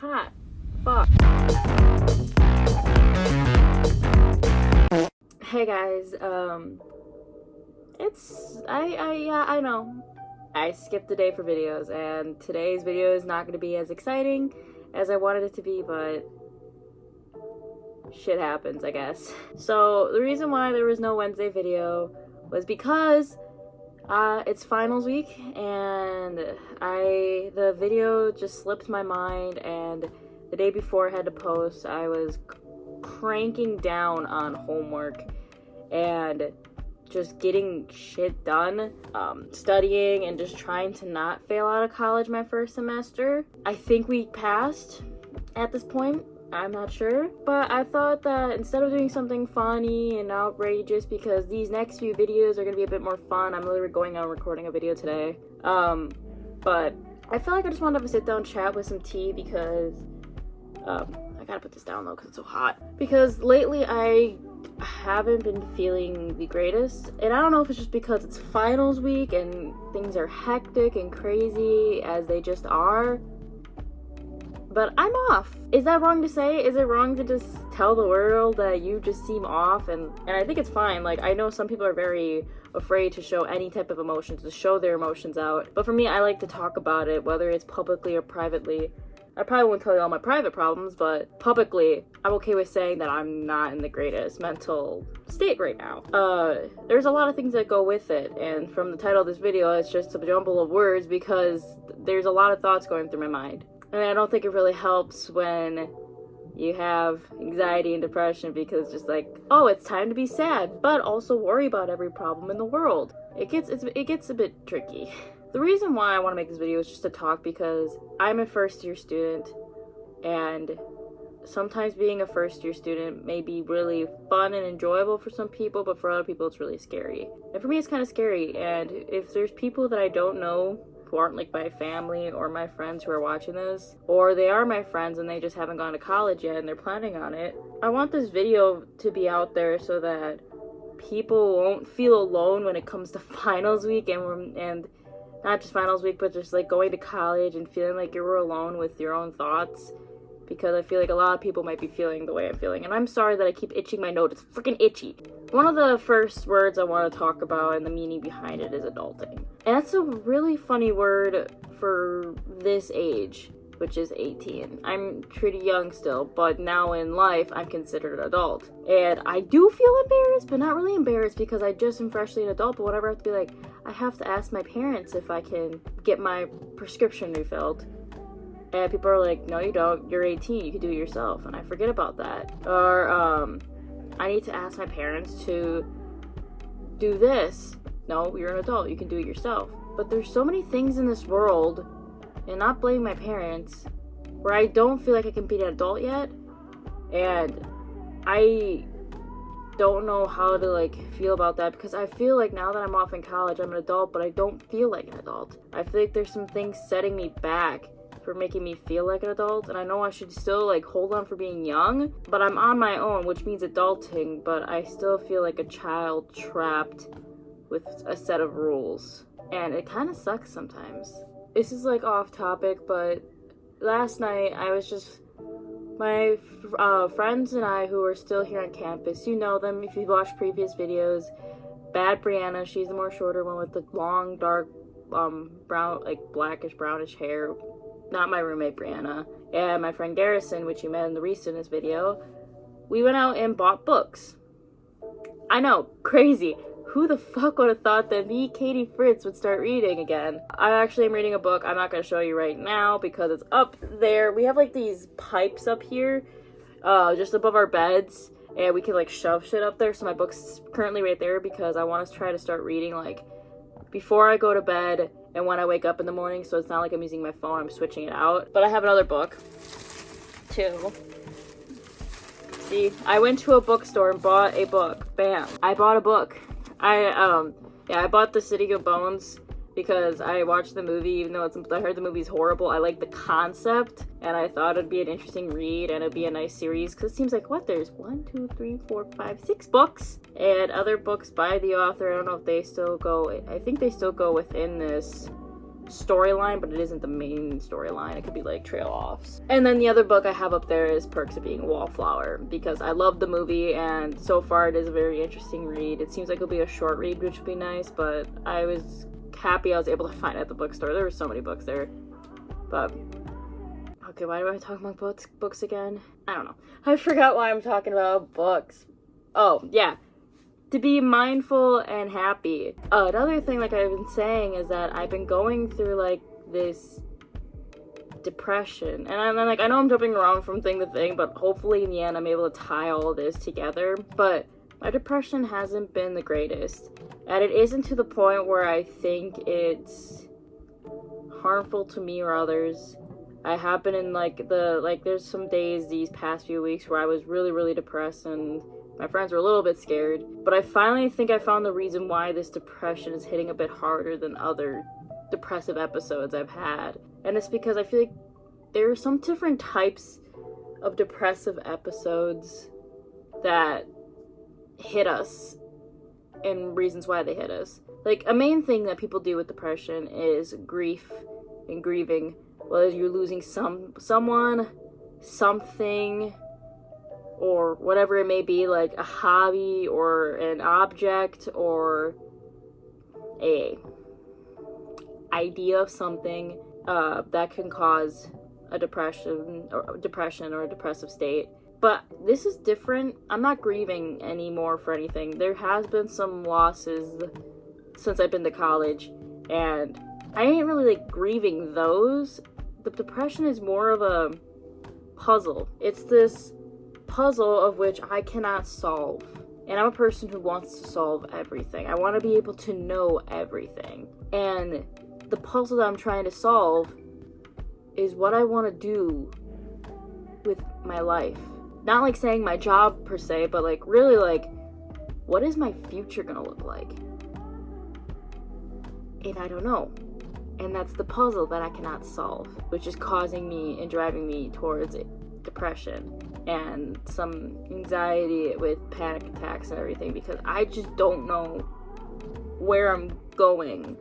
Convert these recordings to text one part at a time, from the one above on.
hot. Fuck. Hey guys, I know. I skipped a day for videos, and today's video is not going to be as exciting as I wanted it to be, but shit happens, I guess. So, the reason why there was no Wednesday video was because it's finals week, and the video just slipped my mind, and the day before I had to post, I was cranking down on homework and just getting shit done, studying and just trying to not fail out of college my first semester. I think we passed at this point. I'm not sure, but I thought that instead of doing something funny and outrageous, because these next few videos are gonna be a bit more fun, I'm literally going on recording a video today, but I feel like I just wanted to have a sit down chat with some tea because, I gotta put this down though because it's so hot, because lately I haven't been feeling the greatest, and I don't know if it's just because it's finals week and things are hectic and crazy as they just are, but I'm off. Is that wrong to say? Is it wrong to just tell the world that you just seem off? And I think it's fine. Like, I know some people are very afraid to show any type of emotions, to show their emotions out. But for me, I like to talk about it, whether it's publicly or privately. I probably won't tell you all my private problems, but publicly, I'm okay with saying that I'm not in the greatest mental state right now. There's a lot of things that go with it, and from the title of this video, it's just a jumble of words because there's a lot of thoughts going through my mind. And I don't think it really helps when you have anxiety and depression, because just like, oh, it's time to be sad, but also worry about every problem in the world. It gets a bit tricky. The reason why I want to make this video is just to talk because I'm a first-year student, and sometimes being a first-year student may be really fun and enjoyable for some people, but for other people it's really scary. And for me it's kind of scary, and if there's people that I don't know who aren't like my family or my friends who are watching this, or they are my friends and they just haven't gone to college yet and they're planning on it, I want this video to be out there so that people won't feel alone when it comes to finals week, and not just finals week, but just like going to college and feeling like you're alone with your own thoughts, because I feel like a lot of people might be feeling the way I'm feeling, and I'm sorry that I keep itching my nose. It's freaking itchy. One of the first words I want to talk about and the meaning behind it is adulting. And that's a really funny word for this age, which is 18. I'm pretty young still, but now in life, I'm considered an adult. And I do feel embarrassed, but not really embarrassed because I just am freshly an adult, but whenever I have to be like, I have to ask my parents if I can get my prescription refilled. And people are like, no you don't, you're 18, you can do it yourself. And I forget about that. Or, I need to ask my parents to do this. No, you're an adult, you can do it yourself. But there's so many things in this world, and not blaming my parents, where I don't feel like I can be an adult yet. And I don't know how to like feel about that, because I feel like now that I'm off in college, I'm an adult, but I don't feel like an adult. I feel like there's some things setting me back for making me feel like an adult, and I know I should still like hold on for being young, but I'm on my own, which means adulting, but I still feel like a child trapped with a set of rules, and it kind of sucks sometimes. This is like off topic, but last night I was just, my friends and I who are still here on campus, you know them if you've watched previous videos. Bad Brianna, she's the more shorter one with the long dark brown, like blackish brownish hair. Not my roommate Brianna. And my friend Garrison, which you met in the recentest video, we went out and bought books. I know, crazy. Who the fuck would have thought that me, Katie Fritz, would start reading again? I actually am reading a book. I'm not going to show you right now because it's up there. We have like these pipes up here, just above our beds, and we can like shove shit up there. So my book's currently right there because I want to try to start reading like before I go to bed and when I wake up in the morning, so it's not like I'm using my phone, I'm switching it out. But I have another book, too. See, I went to a bookstore and bought a book. Bam. I bought a book. I bought The City of Bones because I watched the movie, even though I heard the movie's horrible. I like the concept, and I thought it'd be an interesting read, and it'd be a nice series, because it seems like, there's 1, 2, 3, 4, 5, 6 books, and other books by the author. I don't know if they still go, I think they still go within this storyline, but it isn't the main storyline. It could be like trail offs. And then the other book I have up there is Perks of Being a Wallflower, because I love the movie and so far it is a very interesting read. It seems like it'll be a short read, which would be nice, but I was happy I was able to find it at the bookstore. There were so many books there. But okay, why do I talk about books again? I don't know. I forgot why I'm talking about books. Oh, yeah. To be mindful and happy. Another thing, like I've been saying, is that I've been going through like this depression, and I'm like, I know I'm jumping around from thing to thing, but hopefully in the end I'm able to tie all this together. But my depression hasn't been the greatest, and it isn't to the point where I think it's harmful to me or others. I have been in there's some days these past few weeks where I was really, really depressed, and my friends were a little bit scared, but I finally think I found the reason why this depression is hitting a bit harder than other depressive episodes I've had. And it's because I feel like there are some different types of depressive episodes that hit us and reasons why they hit us. Like, a main thing that people do with depression is grief and grieving. Whether you're losing someone, something, or whatever it may be, like a hobby or an object or a idea of something that can cause a depression or a depressive state. But this is different. I'm not grieving anymore for anything. There has been some losses since I've been to college, and I ain't really like grieving those. The depression is more of a puzzle. It's this puzzle of which I cannot solve. And I'm a person who wants to solve everything. I want to be able to know everything. And the puzzle that I'm trying to solve is what I want to do with my life. Not like saying my job per se, but like really like, what is my future gonna look like? And I don't know. And that's the puzzle that I cannot solve, which is causing me and driving me towards depression and some anxiety with panic attacks and everything, because I just don't know where I'm going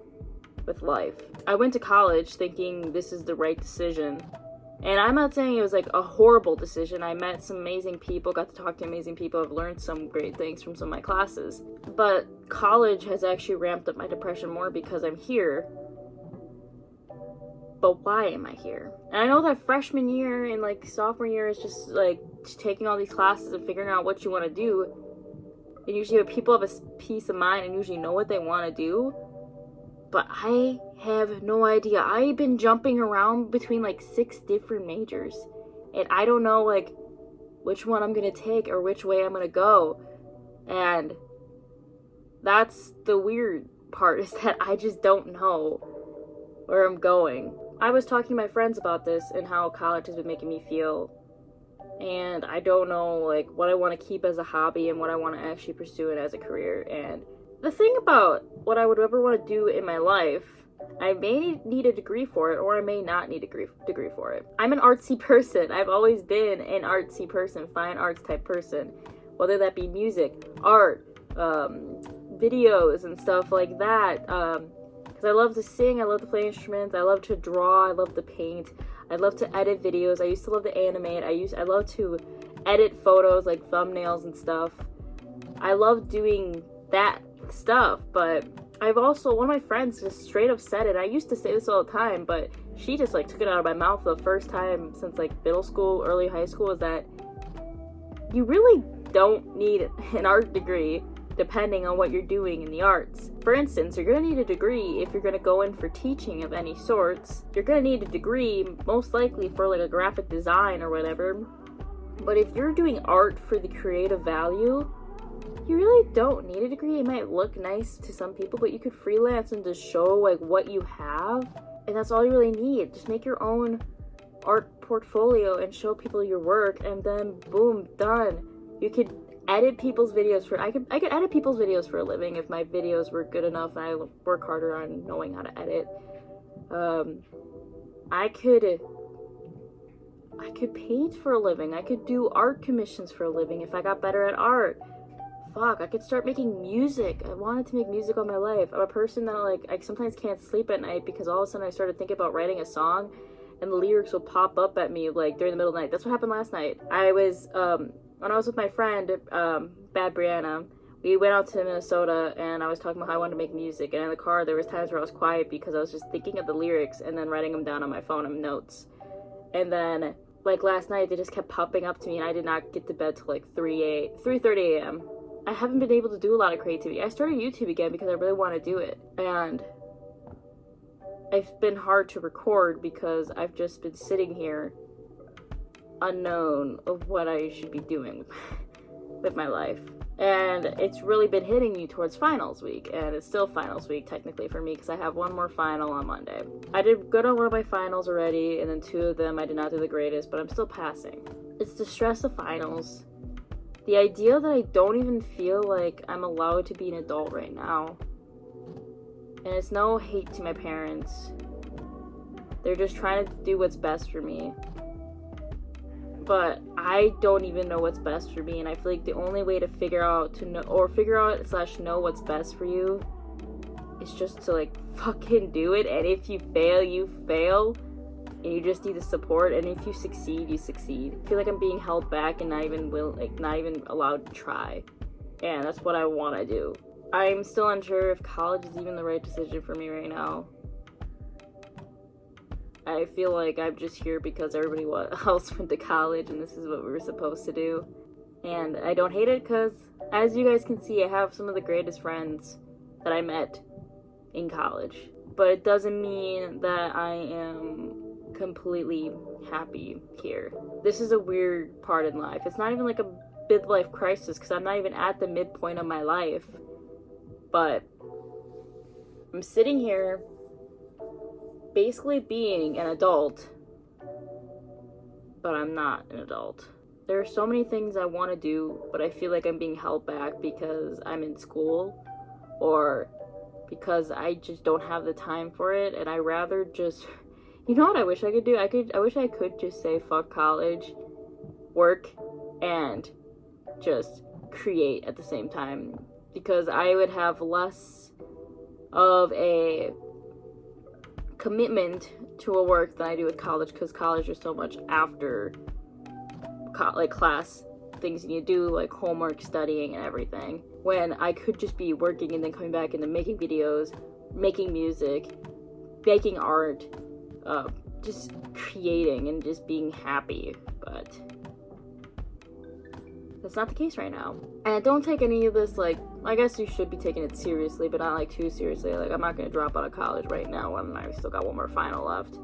with life. I went to college thinking this is the right decision, and I'm not saying it was like a horrible decision. I met some amazing people, got to talk to amazing people, I've learned some great things from some of my classes, but college has actually ramped up my depression more because I'm here. But why am I here? And I know that freshman year and like sophomore year is just like taking all these classes and figuring out what you want to do. And usually when people have a peace of mind and usually know what they want to do. But I have no idea. I've been jumping around between like 6 different majors. And I don't know like which one I'm going to take or which way I'm going to go. And that's the weird part, is that I just don't know where I'm going. I was talking to my friends about this and how college has been making me feel, and I don't know like what I want to keep as a hobby and what I want to actually pursue it as a career. And the thing about what I would ever want to do in my life, I may need a degree for it or I may not need a degree for it. I'm an artsy person. I've always been an artsy person, fine arts type person, whether that be music, art, videos and stuff like that. I love to sing, I love to play instruments, I love to draw, I love to paint, I love to edit videos, I used to love to animate, I love to edit photos, like thumbnails and stuff. I love doing that stuff, but I've also, one of my friends just straight up said it, I used to say this all the time, but she just like took it out of my mouth for the first time since like middle school, early high school, is that you really don't need an art degree depending on what you're doing in the arts. For instance, you're going to need a degree if you're going to go in for teaching of any sorts. You're going to need a degree most likely for like a graphic design or whatever. But if you're doing art for the creative value, you really don't need a degree. It might look nice to some people, but you could freelance and just show like what you have, and that's all you really need. Just make your own art portfolio and show people your work, and then boom, done. You could edit people's videos for I could edit people's videos for a living if my videos were good enough and I work harder on knowing how to edit. I could paint for a living. I could do art commissions for a living if I got better at art. fuck, I could start making music. I wanted to make music all my life. I'm a person that, like, I sometimes can't sleep at night because all of a sudden I started thinking about writing a song and the lyrics will pop up at me, like, during the middle of the night. That's what happened last night. I was, when I was with my friend, Bad Brianna, we went out to Minnesota and I was talking about how I wanted to make music. And in the car, there was times where I was quiet because I was just thinking of the lyrics and then writing them down on my phone in notes. And then, like, last night, they just kept popping up to me and I did not get to bed till like 3:30 a.m. I haven't been able to do a lot of creativity. I started YouTube again because I really want to do it. And it's been hard to record because I've just been sitting here unknown of what I should be doing with my life. And it's really been hitting me towards finals week, and it's still finals week technically for me because I have one more final on Monday. I did good on one of my finals already, and then 2 of them I did not do the greatest, but I'm still passing. It's the stress of finals. The idea that I don't even feel like I'm allowed to be an adult right now. And it's no hate to my parents. They're just trying to do what's best for me. But I don't even know what's best for me, and I feel like the only way to figure out / know what's best for you is just to, like, fucking do it. And if you fail, you fail, and you just need the support. And if you succeed, you succeed. I feel like I'm being held back and not even allowed to try, and that's what I want to do. I'm still unsure if college is even the right decision for me right now. I feel like I'm just here because everybody else went to college and this is what we were supposed to do. And I don't hate it because, as you guys can see, I have some of the greatest friends that I met in college. But it doesn't mean that I am completely happy here. This is a weird part in life. It's not even like a midlife crisis because I'm not even at the midpoint of my life. But I'm sitting here basically being an adult, but I'm not an adult. There are so many things I want to do, but I feel like I'm being held back because I'm in school or because I just don't have the time for it. And I rather just, you know what I wish I could do? I wish I could just say fuck college, work, and just create at the same time, because I would have less of a commitment to a work than I do with college, because college is so much after like class things you do, like homework, studying, and everything, when I could just be working and then coming back and then making videos, making music, making art, just creating and just being happy. But that's not the case right now. And don't take any of this, like, I guess you should be taking it seriously, but not, like, too seriously. Like, I'm not going to drop out of college right now when I still got one more final left.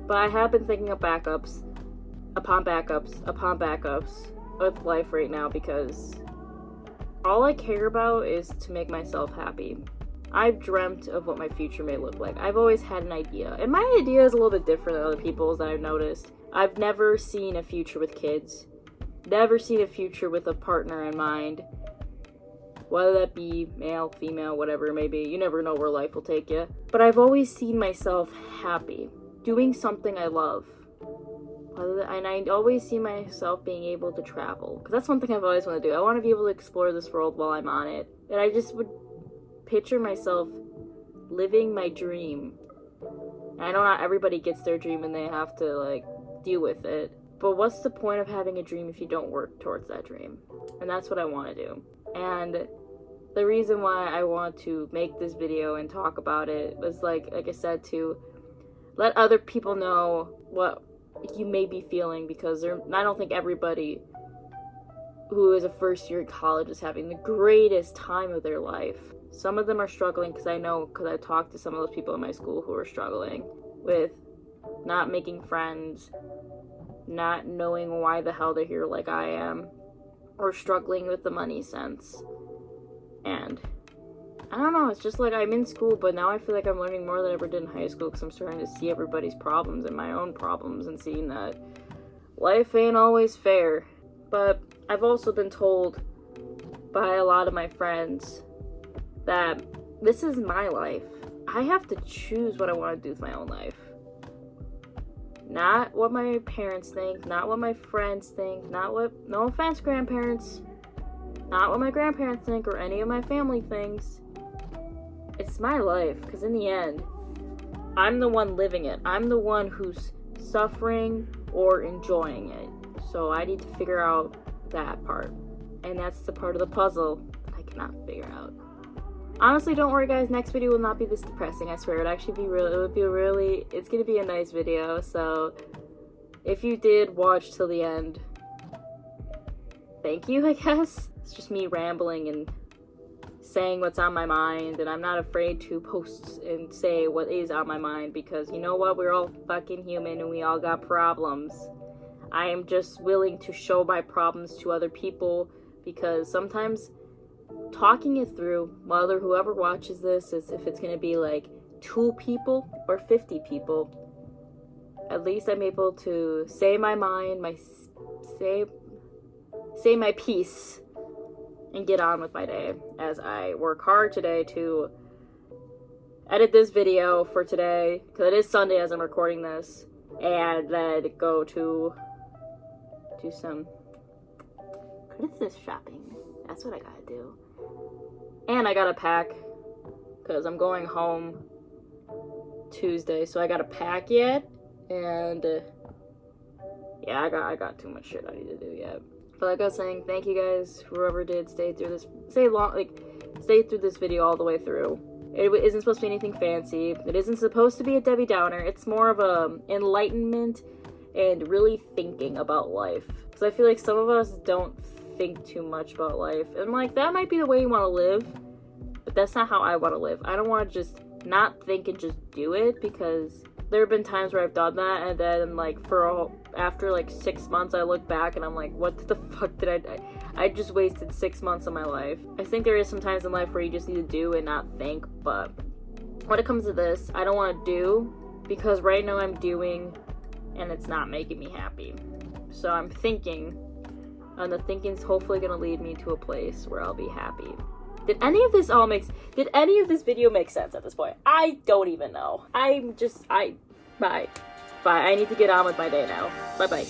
But I have been thinking of backups upon backups upon backups with life right now, because all I care about is to make myself happy. I've dreamt of what my future may look like. I've always had an idea. And my idea is a little bit different than other people's that I've noticed. I've never seen a future with kids. Never seen a future with a partner in mind, whether that be male, female, whatever it may be. You never know where life will take you. But I've always seen myself happy, doing something I love. And I always see myself being able to travel, because that's one thing I've always wanted to do. I want to be able to explore this world while I'm on it. And I just would picture myself living my dream. And I know not everybody gets their dream and they have to, like, deal with it. But what's the point of having a dream if you don't work towards that dream? And that's what I want to do. And the reason why I want to make this video and talk about it was, like I said, to let other people know what you may be feeling, because I don't think everybody who is a first year in college is having the greatest time of their life. Some of them are struggling, because I talked to some of those people in my school who are struggling with not making friends, not knowing why the hell they're here like I am, or struggling with the money sense. And I don't know, it's just like I'm in school, but now I feel like I'm learning more than I ever did in high school, because I'm starting to see everybody's problems and my own problems, and seeing that life ain't always fair. But I've also been told by a lot of my friends that this is my life. I have to choose what I want to do with my own life. Not what my parents think, not what my friends think, no offense, grandparents, Not what my grandparents think or any of my family thinks. It's my life, because in the end, I'm the one living it. I'm the one who's suffering or enjoying it. So I need to figure out that part. And that's the part of the puzzle that I cannot figure out. Honestly, don't worry guys, next video will not be this depressing, I swear. It's gonna be a nice video, so if you did watch till the end, thank you, I guess. It's just me rambling and saying what's on my mind, and I'm not afraid to post and say what is on my mind, because you know what, we're all fucking human and we all got problems. I am just willing to show my problems to other people, because sometimes talking it through, whether whoever watches this, is if it's gonna be like 2 people or 50 people, at least I'm able to say my mind, say my piece, and get on with my day as I work hard today to edit this video for today, because it is Sunday as I'm recording this, and then go to do some Christmas shopping. That's what I gotta do. And I gotta pack, because I'm going home Tuesday, so I gotta pack yet, and yeah, I got too much shit I need to do yet. But like I was saying, thank you guys, whoever did stay through this video all the way through. It isn't supposed to be anything fancy. It isn't supposed to be a Debbie Downer. It's more of a enlightenment and really thinking about life. Because I feel like some of us don't think too much about life, and like that might be the way you want to live, but that's not how I want to live. I don't want to just not think and just do it, because there have been times where I've done that, and then like after like 6 months I look back and I'm like, what the fuck did I do? I just wasted 6 months of my life. I think there is some times in life where you just need to do and not think, but when it comes to this, I don't want to do, because right now I'm doing and it's not making me happy. So I'm thinking, and the thinking's hopefully gonna lead me to a place where I'll be happy. Did any of this video make sense at this point? I don't even know. Bye. Bye. I need to get on with my day now. Bye-bye.